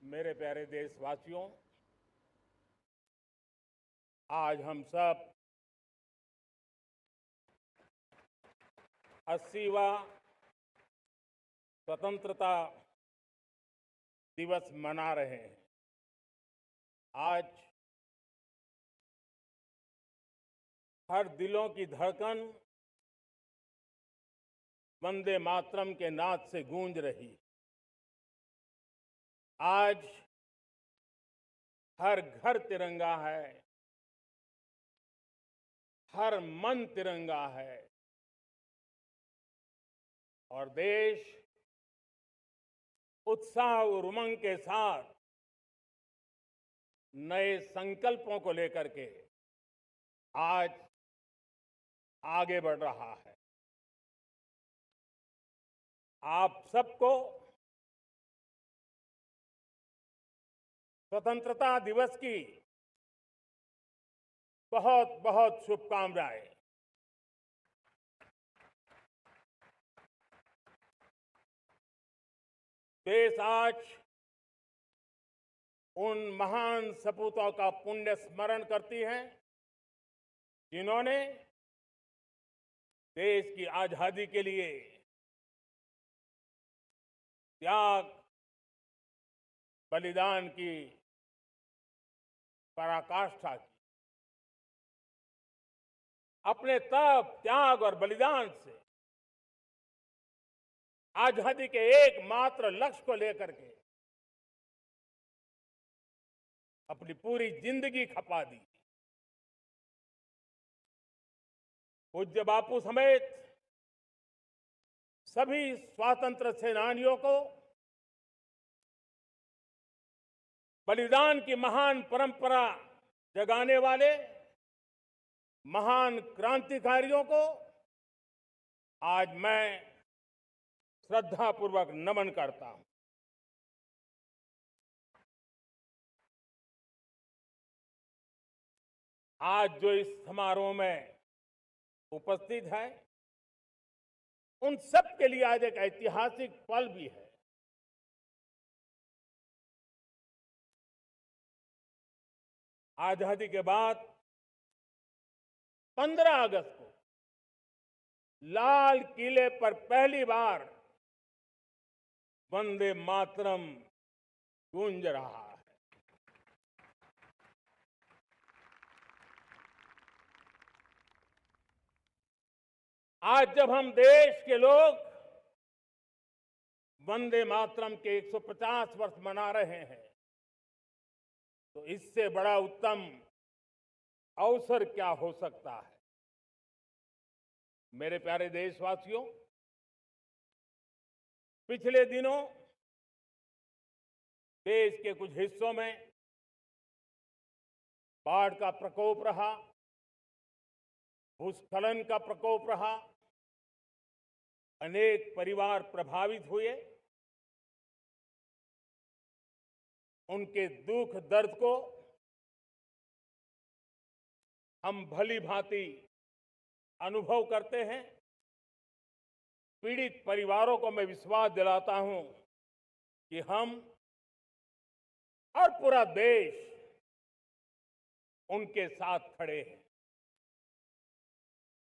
मेरे प्यारे देशवासियों, आज हम सब 80वां स्वतंत्रता दिवस मना रहे हैं। आज हर दिलों की धड़कन वंदे मातरम के नाद से गूंज रही। आज हर घर तिरंगा है, हर मन तिरंगा है और देश उत्साह और उमंग के साथ नए संकल्पों को लेकर के आज आगे बढ़ रहा है। आप सबको स्वतंत्रता दिवस की बहुत बहुत शुभकामनाएं। देश आज उन महान सपूतों का पुण्य स्मरण करती है जिन्होंने देश की आजादी के लिए त्याग बलिदान की पराकाष्ठा की। अपने तप, त्याग और बलिदान से आजादी के एकमात्र लक्ष्य को लेकर के अपनी पूरी जिंदगी खपा दी। पूज्य बापू समेत सभी स्वातंत्र्य सेनानियों को बलिदान की महान परंपरा जगाने वाले महान क्रांतिकारियों को आज मैं श्रद्धापूर्वक नमन करता हूं। आज जो इस समारोह में उपस्थित है उन सब के लिए आज एक ऐतिहासिक पल भी है। आजादी के बाद 15 अगस्त को लाल किले पर पहली बार वंदे मातरम गूंज रहा है। आज जब हम देश के लोग वंदे मातरम के 150 वर्ष मना रहे हैं तो इससे बड़ा उत्तम अवसर क्या हो सकता है। मेरे प्यारे देशवासियों, पिछले दिनों देश के कुछ हिस्सों में बाढ़ का प्रकोप रहा, भूस्खलन का प्रकोप रहा, अनेक परिवार प्रभावित हुए। उनके दुख दर्द को हम भली भांति अनुभव करते हैं। पीड़ित परिवारों को मैं विश्वास दिलाता हूं कि हम और पूरा देश उनके साथ खड़े हैं।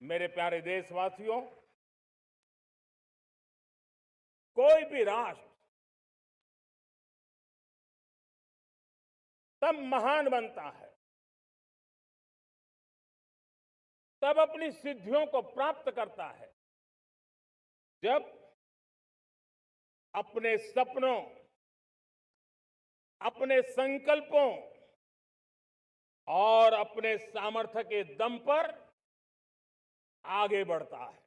मेरे प्यारे देशवासियों, कोई भी राष्ट्र तब महान बनता है, तब अपनी सिद्धियों को प्राप्त करता है जब अपने सपनों, अपने संकल्पों और अपने सामर्थ्य के दम पर आगे बढ़ता है।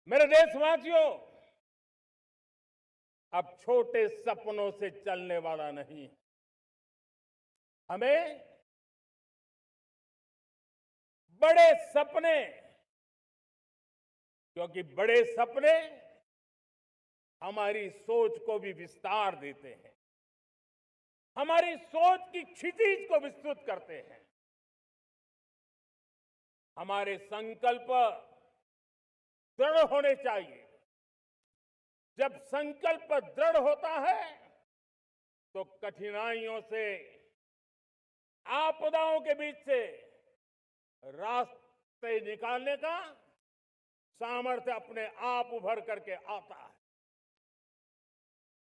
मेरे देशवासियों, अब छोटे सपनों से चलने वाला नहीं। हमें बड़े सपने, क्योंकि बड़े सपने हमारी सोच को भी विस्तार देते हैं, हमारी सोच की क्षितिज को विस्तृत करते हैं। हमारे संकल्प दृढ़ होने चाहिए जब संकल्प दृढ़ होता है तो कठिनाइयों से, आपदाओं के बीच से रास्ते निकालने का सामर्थ्य अपने आप उभर करके आता है।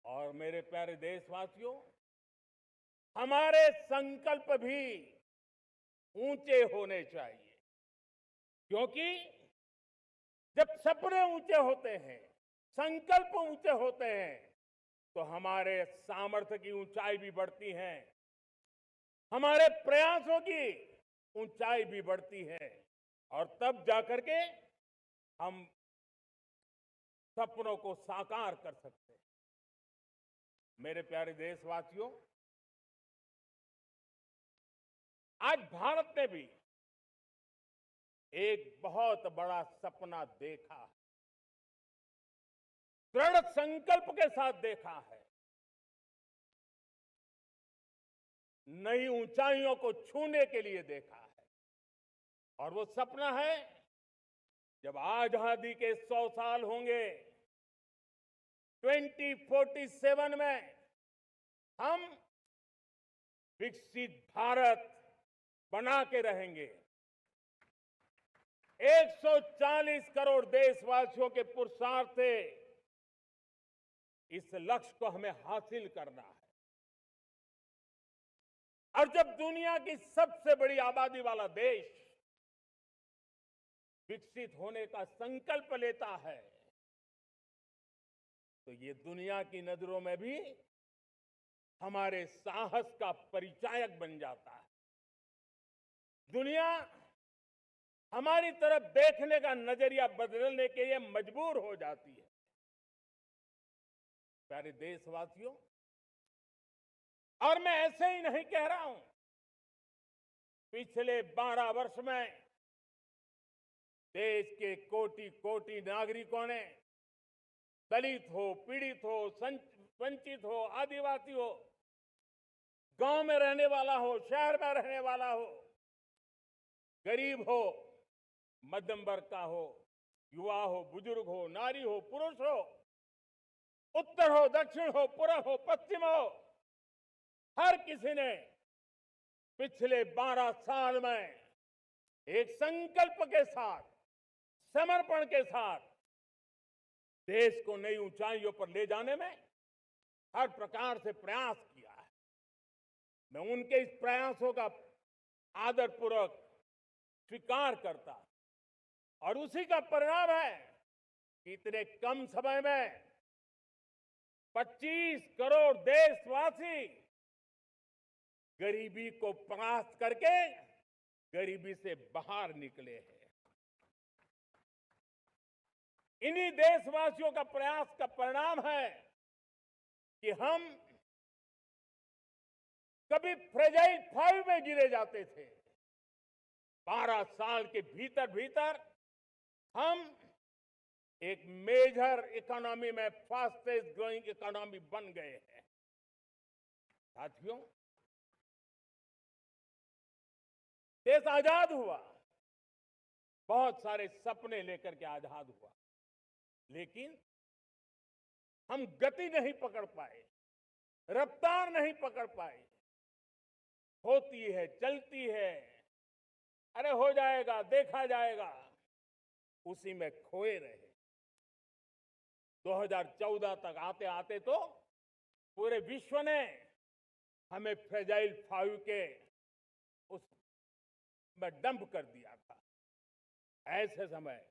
और मेरे प्यारे देशवासियों, हमारे संकल्प भी ऊंचे होने चाहिए, क्योंकि जब सपने ऊंचे होते हैं, संकल्प ऊंचे होते हैं, तो हमारे सामर्थ्य की ऊंचाई भी बढ़ती है, हमारे प्रयासों की ऊंचाई भी बढ़ती है, और तब जाकर के हम सपनों को साकार कर सकते हैं। मेरे प्यारे देशवासियों, आज भारत ने भी एक बहुत बड़ा सपना देखा है, दृढ़ संकल्प के साथ देखा है, नई ऊंचाइयों को छूने के लिए देखा है। और वो सपना है, जब आजादी के 100 साल होंगे, 2047 में हम विकसित भारत बना के रहेंगे। 140 करोड़ देशवासियों के पुरुषार्थ से इस लक्ष्य को हमें हासिल करना है। और जब दुनिया की सबसे बड़ी आबादी वाला देश विकसित होने का संकल्प लेता है, तो ये दुनिया की नजरों में भी हमारे साहस का परिचायक बन जाता है। दुनिया हमारी तरफ देखने का नजरिया बदलने के लिए मजबूर हो जाती है। प्यारे देशवासियों, और मैं ऐसे ही नहीं कह रहा हूं, पिछले 12 वर्ष में देश के कोटि कोटि नागरिकों ने, दलित हो, पीड़ित हो, वंचित हो, आदिवासी हो, गांव में रहने वाला हो, शहर में रहने वाला हो, गरीब हो, मध्यम वर्ग का हो, युवा हो, बुजुर्ग हो, नारी हो, पुरुष हो, उत्तर हो, दक्षिण हो, पूर्व हो, पश्चिम हो, हर किसी ने पिछले 12 साल में एक संकल्प के साथ, समर्पण के साथ देश को नई ऊंचाइयों पर ले जाने में हर प्रकार से प्रयास किया है। मैं उनके इस प्रयासों का आदरपूर्वक स्वीकार करता, और उसी का परिणाम है कि इतने कम समय में 25 करोड़ देशवासी गरीबी को परास्त करके गरीबी से बाहर निकले हैं। इन्हीं देशवासियों का प्रयास का परिणाम है कि हम कभी फ्रेजाइल 5 में गिरे जाते थे। 12 साल के भीतर भीतर हम एक मेजर इकोनॉमी में फास्टेस्ट ग्रोइंग इकोनॉमी बन गए हैं। साथियों, देश आजाद हुआ, बहुत सारे सपने लेकर के आजाद हुआ, लेकिन हम गति नहीं पकड़ पाए, रफ्तार नहीं पकड़ पाए। होती है, चलती है, अरे हो जाएगा, देखा जाएगा, उसी में खोए रहे। 2014 तक आते आते तो पूरे विश्व ने हमें फ्रेजाइल 5 के उस में डंप कर दिया था। ऐसे समय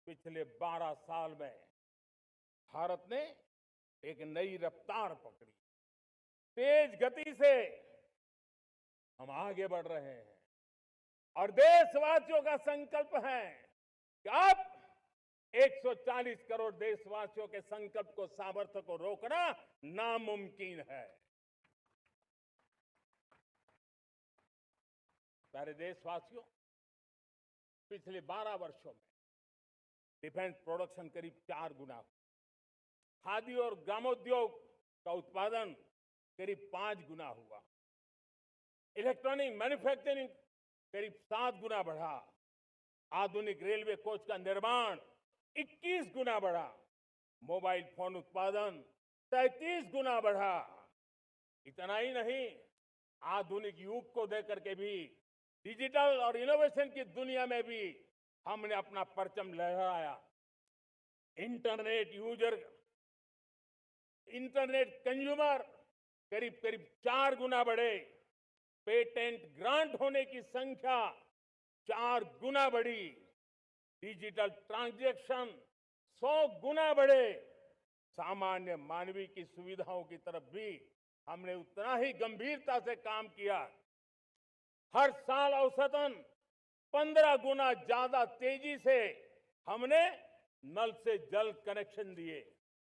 पिछले 12 साल में भारत ने एक नई रफ्तार पकड़ी, तेज गति से हम आगे बढ़ रहे हैं। और देशवासियों का संकल्प है कि अब 140 करोड़ देशवासियों के संकल्प को, सामर्थ्य को रोकना नामुमकिन है। प्यारे देशवासियों, पिछले 12 वर्षों में डिफेंस प्रोडक्शन करीब 4 गुना हुआ, खादी और ग्रामोद्योग का उत्पादन करीब 5 गुना हुआ, इलेक्ट्रॉनिक मैन्युफैक्चरिंग करीब 7 गुना बढ़ा, आधुनिक रेलवे कोच का निर्माण 21 गुना बढ़ा, मोबाइल फोन उत्पादन 33 गुना बढ़ा। इतना ही नहीं, आधुनिक युग को देकर के भी डिजिटल और इनोवेशन की दुनिया में भी हमने अपना परचम लहराया। इंटरनेट यूजर, इंटरनेट कंज्यूमर करीब करीब 4 गुना बढ़े। पेटेंट ग्रांट होने की संख्या 4 गुना बढ़ी। डिजिटल ट्रांजैक्शन 100 गुना बढ़े। सामान्य मानवीय की सुविधाओं की तरफ भी हमने उतना ही गंभीरता से काम किया। हर साल औसतन 15 गुना ज्यादा तेजी से हमने नल से जल कनेक्शन दिए।